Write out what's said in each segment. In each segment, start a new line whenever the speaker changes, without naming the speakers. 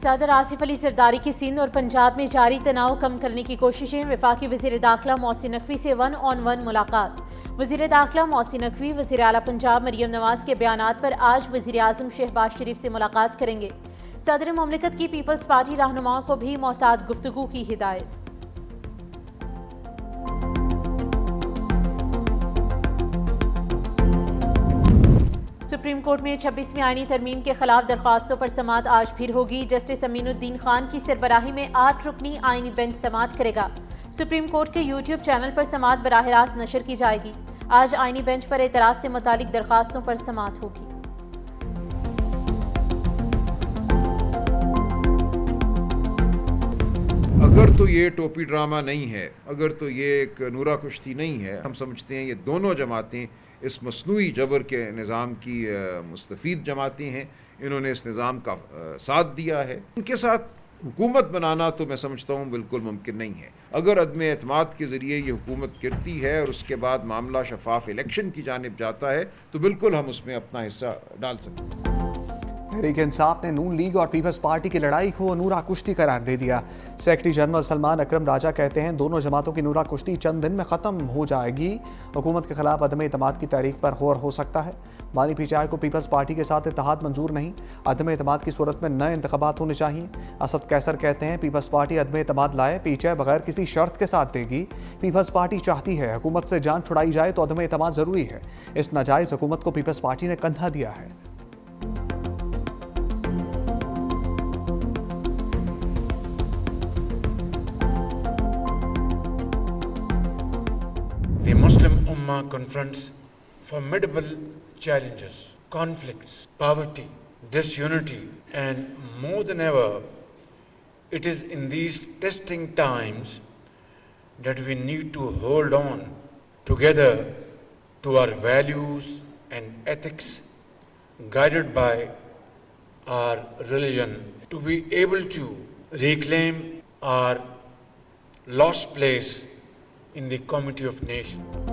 सदर आसिफ अली जरदारी की सिंध और पंजाब में जारी तनाव कम करने की कोशिशें। वफाकी वज़ीर दाखिला मोहसिन नकवी से 1-on-1 मुलाकात। वज़ीर दाखिला मोहसिन नकवी वज़ीर आला पंजाब मरियम नवाज के बयानात पर आज वज़ीर आज़म शहबाज शरीफ से मुलाकात करेंगे। सदर मुमलिकत की पीपल्स पार्टी रहनुमाओं को भी मोहतात गुफ्तगू की हिदायत। सुप्रीम कोर्ट में 26वीं आईनी तरमीम के खिलाफ दरख्वास्तों पर समाअत आज फिर होगी। जस्टिस अमीनुद्दीन खान की सरबराही में 8 रुकनी आईनी बेंच समाअत करेगा। सुप्रीम कोर्ट के यूट्यूब चैनल पर समाअत बराह रास्त नशर की जाएगी। आज आईनी बेंच पर एतराज से मुतालिक दरख्वास्तों पर समाअत होगी।
अगर तो ये टोपी ड्रामा नहीं है, अगर तो ये एक नूरा कुश्ती नहीं है, हम समझते हैं ये दोनों जमातें इस मसनूई जबर के निज़ाम की मुस्तफ़ीद जमातें हैं। इन्होंने इस निज़ाम का साथ दिया है। उनके साथ हुकूमत बनाना तो मैं समझता हूँ बिल्कुल मुमकिन नहीं है। अगर अदम एतमाद के ज़रिए ये हुकूमत गिरती है और उसके बाद मामला शफाफ इलेक्शन की जानिब जाता है तो बिल्कुल हम उसमें अपना हिस्सा डाल सकते हैं।
तहरीक इंसाफ ने नून लीग और पीपल्स पार्टी की लड़ाई को नूरा कुश्ती करार दे दिया। सेक्रेटरी जनरल सलमान अकरम राजा कहते हैं दोनों जमातों की नूरा कुश्ती चंद दिन में ख़त्म हो जाएगी। हुकूमत के खिलाफ अदम एतमाद की तहरीक पर गौर हो सकता है। बानी पीचाई को पीपल्स पार्टी के साथ इत्तेहाद मंजूर नहीं। अदम एतमाद की सूरत में नए इंतखाबात होने चाहिए। असद कैसर कहते हैं पीपल्स पार्टी अदम एतमाद लाए, पीचाई बगैर किसी शर्त के साथ देगी। पीपल्स पार्टी चाहती है हुकूमत से जान छुड़ाई जाए तो अदम एतमाद ज़रूरी है। इस नाजायज़ हुकूमत को पीपल्स पार्टी ने कंधा दिया है।
The Muslim Ummah confronts formidable challenges, conflicts, poverty, disunity, and more than ever, it is in these testing times that we need to hold on together to our values and ethics, guided by our religion, to be able to reclaim our lost place in the community of nations.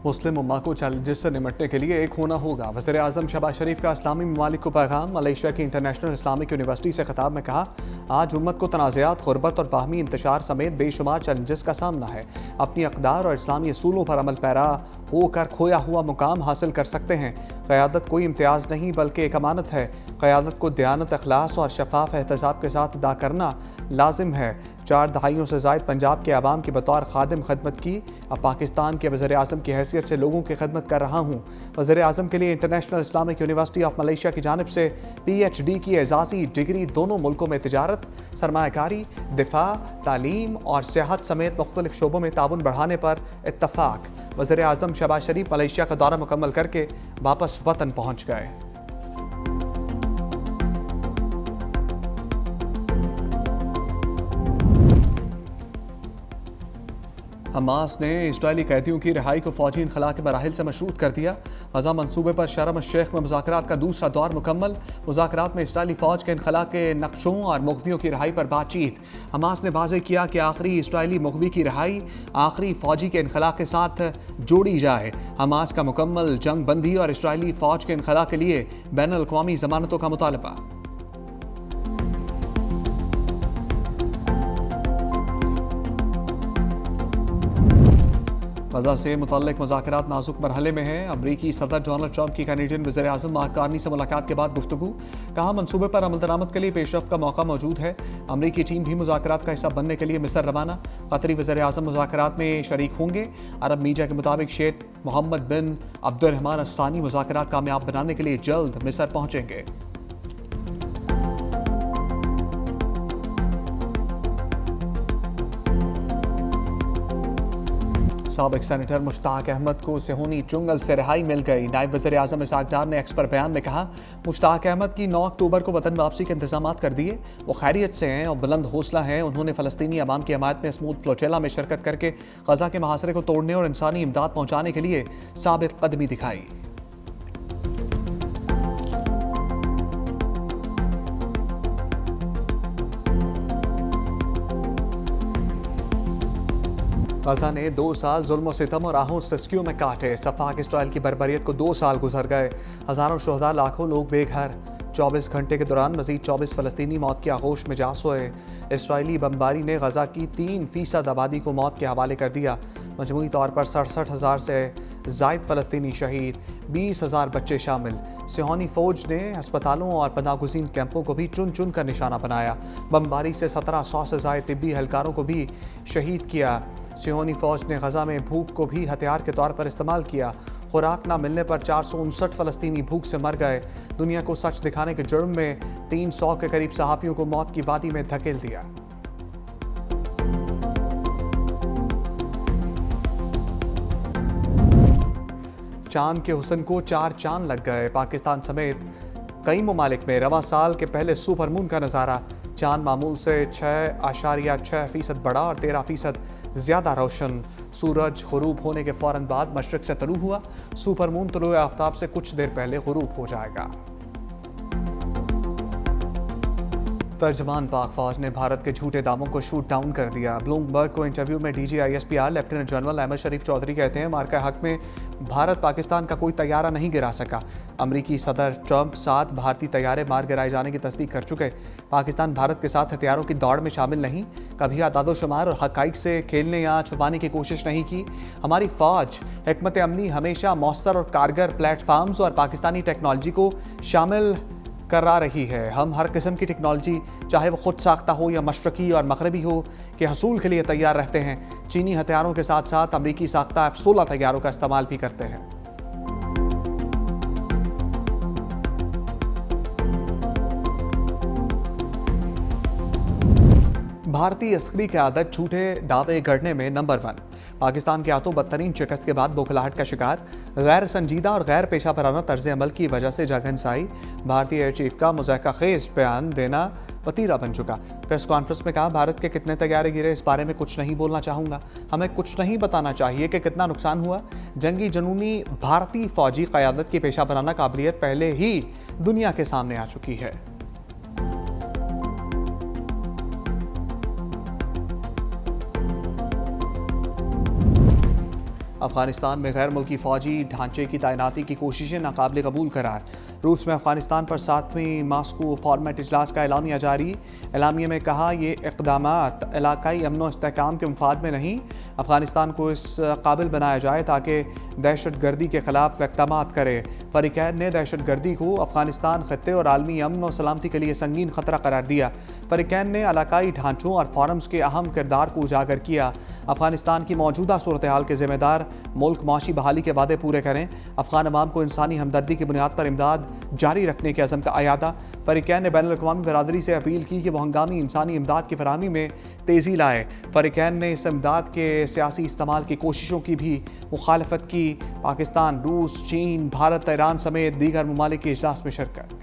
मुस्लिम उम्मा को challenges से निपटने के लिए एक होना होगा। वज़ीर आज़म शहबाज शरीफ का इस्लामी ममालिक को पैगाम। मलेशिया की इंटरनेशनल इस्लामिक यूनिवर्सिटी से खिताब में कहा आज उम्मत को तनाज़ात, गुरबत और बाहमी इंतशार समेत बेशुमार चैलेंजेस का सामना है। अपनी अक़दार और इस्लामी असूलों पर अमल पैरा होकर खोया हुआ मुकाम हासिल कर सकते हैं। क़यादत कोई इम्तियाज़ नहीं बल्कि एक अमानत है। क़यादत को दयानत, अखलास और शफाफ एहतसाब के साथ अदा करना लाजिम है। 4 दहाइयों से ज़ायद पंजाब के आवाम की बतौर खादिम खदमत की। अब पाकिस्तान के वज़ीर आज़म की हैसियत से लोगों की खदमत कर रहा हूँ। वज़ीर आज़म के लिए international Islamic university of Malaysia की जानिब से PhD की एजाज़ी डिग्री दोनों मुल्कों में तिजारत, सरमायाकारी, दिफा, तालीम और सेहत समेत मुख्तलिफ शोबों में ताउन बढ़ाने पर इत्तफाक। वज़ीर आज़म शहबाज शरीफ मलेशिया का दौरा मुकम्मल करके वापस वतन पहुँच गए। हमास ने इजरायली कैदियों की रिहाई को फौजी इनखला के मराहिल से मशरूत कर दिया। गजा मनसूबे पर शर्म शेख में मुज़ाकरात का दूसरा दौर मुकम्मल। मुज़ाकरात में इजरायली फ़ौज के इनखला के नक्शों और मुग़वियों की रिहाई पर बातचीत। हमास ने वाज़ेह किया कि आखिरी इजरायली मुग़वी की रिहाई आखिरी फ़ौजी के इनखला के साथ जोड़ी जाए। हमास का मुकम्मल जंग बंदी और इजरायली फ़ौज के इनखला के लिए बैनुल अक़वामी ज़मानतों का मुतालबा। गजा से मुतल्लिक मुज़ाकरात नाजुक मरहले में हैं। अमरीकी सदर डोनाल्ड ट्रंप की कैनेडियन वज़ीर आज़म मार्क कार्नी से मुलाकात के बाद गुफ्तगू। कहा मंसूबे पर अमल दरामद के लिए पेशरफ्त का मौका मौजूद है। अमरीकी टीम भी मुज़ाकरात का हिस्सा बनने के लिए मिस्र रवाना। कतरी वज़ीर आज़म मुज़ाकरात में शरीक होंगे। अरब मीडिया के मुताबिक शेख मोहम्मद बिन अब्दुर्रहमान अस्सानी मुज़ाकरात कामयाब बनाने के लिए जल्द मिस्र पहुँचेंगे। साबिक सेनेटर मुश्ताक अहमद को सेहूनी चुंगल से रिहाई मिल गई। नायब वज़ीर आज़म इसाक डार ने एक्स पर बयान में कहा मुश्ताक अहमद की 9 अक्टूबर को वतन वापसी के इंतजाम कर दिए। वो खैरियत से हैं और बुलंद हौसला हैं। उन्होंने फ़लस्तीनी अवाम की हमायत में स्मूथ फ्लोचेला में शिरकत करके गजा के मुहासरे को तोड़ने और इंसानी इमदाद पहुँचाने के लिए साबित कदमी दिखाई। गजा ने 2 साल जुल्म सितम और आहों सिस्कियों में काटे। सफाक इसराइल की बर्बरियत को 2 साल गुजर गए। हज़ारों शुहदा, लाखों लोग बेघर। 24 घंटे के दौरान मज़ीद 24 फ़लस्तीनी मौत की आगोश में जा सोए। इसराइली बमबारी ने गज़ा की 3% आबादी को मौत के हवाले कर दिया। मजमूई तौर पर 67,000 से ज़ायद फ़लस्तीनी शहीद, 20,000 बच्चे शामिल। सिहोनी फ़ौज ने अस्पतालों और पनाहगुज़ीन कैंपों को भी चुन चुन कर निशाना बनाया। बमबारी से 1700 से ज़ायद तिब्बी एहलकारों को भी शहीद किया। सिहोनी फ़ौज ने गज़ा में भूख को भी हथियार के तौर पर इस्तेमाल किया। खुराक न मिलने पर 459 फ़लस्तीनी भूख से मर गए। दुनिया को सच दिखाने के जुर्म में 300 के करीब सहाफ़ियों को मौत की वादी में धकेल दिया। चांद के हुस्न को 4 चांद लग गए। पाकिस्तान समेत कई ममालिक में रवां साल के पहले सुपर मून का नज़ारा। चांद मामूल से 6.6% बड़ा और 13% ज़्यादा रोशन। सूरज गुरूब होने के फ़ौरन बाद मशरिक़ से तुलू हुआ। सुपर मून तुलूए आफ्ताब से कुछ देर पहले गुरूब हो जाएगा। तर्जमान पाक फौज ने भारत के झूठे दावों को शूट डाउन कर दिया। ब्लूमबर्ग को इंटरव्यू में DGISPR लेफ्टिनेंट जनरल अहमद शरीफ चौधरी कहते हैं, मार्का हक में भारत पाकिस्तान का कोई तैयारा नहीं गिरा सका। अमरीकी सदर ट्रंप 7 भारतीय तैयारे मार गिराए जाने की तस्दीक कर चुके। पाकिस्तान भारत के साथ हथियारों की दौड़ में शामिल नहीं। कभी आदादोशुमार और हक़ाइक़ से खेलने या छुपाने की कोशिश नहीं की। हमारी फ़ौज हिकमत अमली हमेशा मौसर और कारगर प्लेटफार्म्स और पाकिस्तानी टेक्नोलॉजी को शामिल करा रही है। हम हर किस्म की टेक्नोलॉजी, चाहे वो खुद साख्ता हो या मशरक़ी और मगरबी हो, के हसूल के लिए तैयार रहते हैं। चीनी हथियारों के साथ साथ अमरीकी साख्ता F-16 तैयारों का इस्तेमाल भी करते हैं। भारतीय अस्करी क़यादत झूठे दावे गढ़ने में नंबर 1। पाकिस्तान के हाथों बदतरीन शिकस्त के बाद बौखलाहट का शिकार। गैर संजीदा और गैर पेशा वराना तर्ज अमल की वजह से जगहंसाई। भारतीय एयर चीफ का मुज़ाहिका खेज बयान देना वतीरा बन चुका। प्रेस कॉन्फ्रेंस में कहा, भारत के कितने तैयारे गिरे इस बारे में कुछ नहीं बोलना चाहूँगा। हमें कुछ नहीं बताना चाहिए कि कितना नुकसान हुआ। जंगी जनूनी भारतीय फ़ौजी क़यादत की पेशा वराना काबिलियत पहले ही दुनिया के सामने आ चुकी है। अफगानिस्तान में गैर मुल्की फ़ौजी ढांचे की तैनाती की कोशिशें नाकाबिल कबूल करार। रूस में अफगानिस्तान पर 7वें मास्को फॉर्मेट इजलास का एलामिया जारी। एलामिया में कहा, ये इक़दामात इलाकाई अमन व इस्तेहकाम के मफाद में नहीं, अफगानिस्तान को इस काबिल बनाया जाए ताकि दहशत गर्दी के ख़िलाफ़ इक़दामात करे। फ़रीक़ैन ने दहशत गर्दी को अफगानिस्तान ख़त्ते और आलमी अमन और सलामती के लिए संगीन ख़तरा करार दिया। फ़रीक़ैन ने इलाकाई ढांचों और फोरम्स के अहम किरदार को उजागर किया। अफगानिस्तान की मौजूदा सूरत हाल के ज़िम्मेदार मुल्क माशी बहाली के वादे पूरे करें। अफगान अवाम को इंसानी हमदर्दी की बुनियाद पर इमदाद जारी रखने के अज़म का अयादा। फ़रीक़ैन ने बैनुल-अक़वामी बरादरी से अपील की कि वो हंगामी इंसानी इमदाद की फराहमी में तेज़ी लाए। फ़रीक़ैन ने इस इमदाद के सियासी इस्तेमाल की कोशिशों की भी मुखालफत की। पाकिस्तान, रूस, चीन, भारत, ईरान समेत दीगर ममालिक के इजलास में शिरकत।